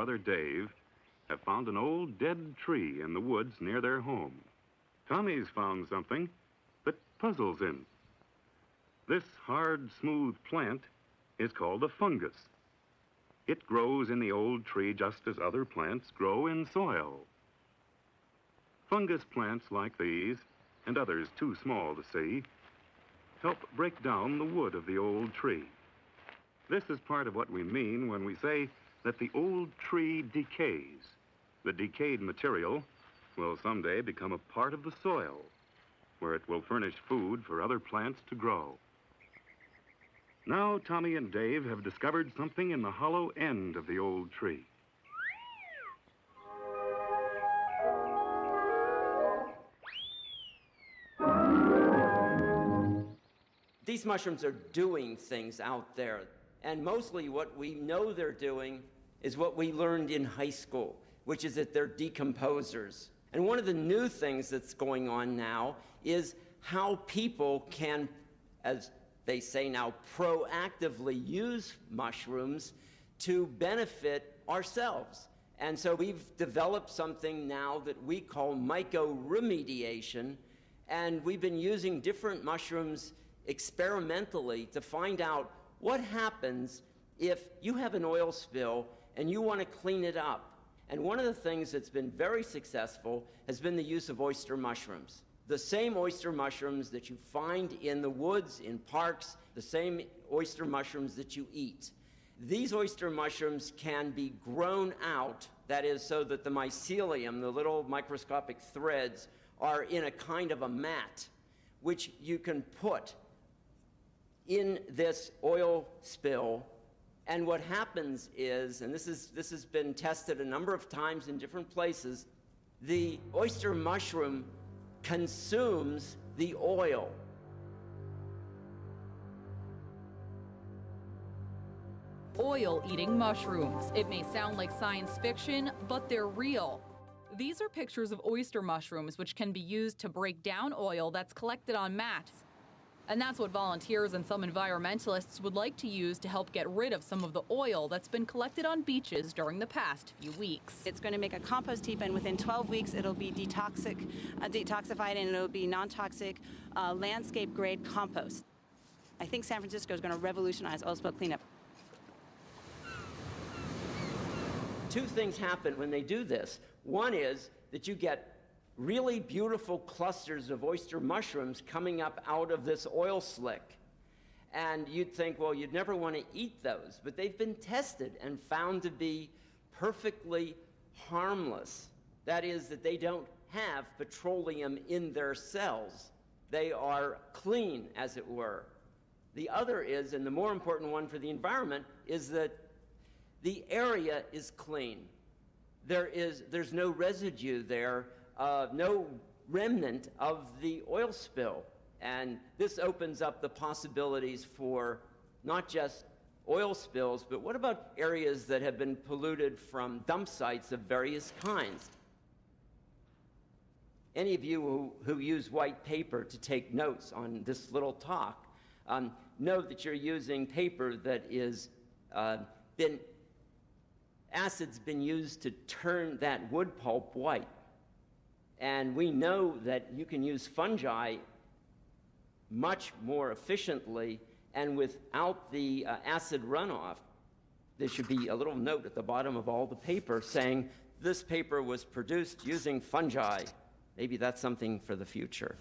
brother Dave have found an old dead tree in the woods near their home. Tommy's found something that puzzles him. This hard, smooth plant is called a fungus. It grows in the old tree just as other plants grow in soil. Fungus plants like these, and others too small to see, help break down the wood of the old tree. This is part of what we mean when we say that the old tree decays. The decayed material will someday become a part of the soil, where it will furnish food for other plants to grow. Now Tommy and Dave have discovered something in the hollow end of the old tree. These mushrooms are doing things out there, and mostly what we know they're doing is what we learned in high school, which is that they're decomposers. And one of the new things that's going on now is how people can, as they say now, proactively use mushrooms to benefit ourselves. And so we've developed something now that we call mycoremediation, and we've been using different mushrooms experimentally to find out what happens if you have an oil spill and you want to clean it up. And one of the things that's been very successful has been the use of oyster mushrooms. The same oyster mushrooms that you find in the woods, in parks, the same oyster mushrooms that you eat. These oyster mushrooms can be grown out, that is, so that the mycelium, the little microscopic threads, are in a kind of a mat, which you can put in this oil spill. And what happens is, and this has been tested a number of times in different places, the oyster mushroom consumes the oil. Oil-eating mushrooms. It may sound like science fiction, but they're real. These are pictures of oyster mushrooms, which can be used to break down oil that's collected on mats. And that's what volunteers and some environmentalists would like to use to help get rid of some of the oil that's been collected on beaches during the past few weeks. It's going to make a compost heap, and within 12 weeks it'll be detoxified, and it'll be non-toxic landscape-grade compost. I think San Francisco is going to revolutionize oil spill cleanup. Two things happen when they do this. One is that you get really beautiful clusters of oyster mushrooms coming up out of this oil slick. And you'd think, well, you'd never want to eat those, but they've been tested and found to be perfectly harmless. That is, that they don't have petroleum in their cells. They are clean, as it were. The other is, and the more important one for the environment, is that the area is clean. There's no residue there, no remnant of the oil spill. And this opens up the possibilities for not just oil spills, but what about areas that have been polluted from dump sites of various kinds? Any of you who use white paper to take notes on this little talk know that you're using paper that is acid's been used to turn that wood pulp white. And we know that you can use fungi much more efficiently and without the acid runoff. There should be a little note at the bottom of all the paper saying, this paper was produced using fungi. Maybe that's something for the future.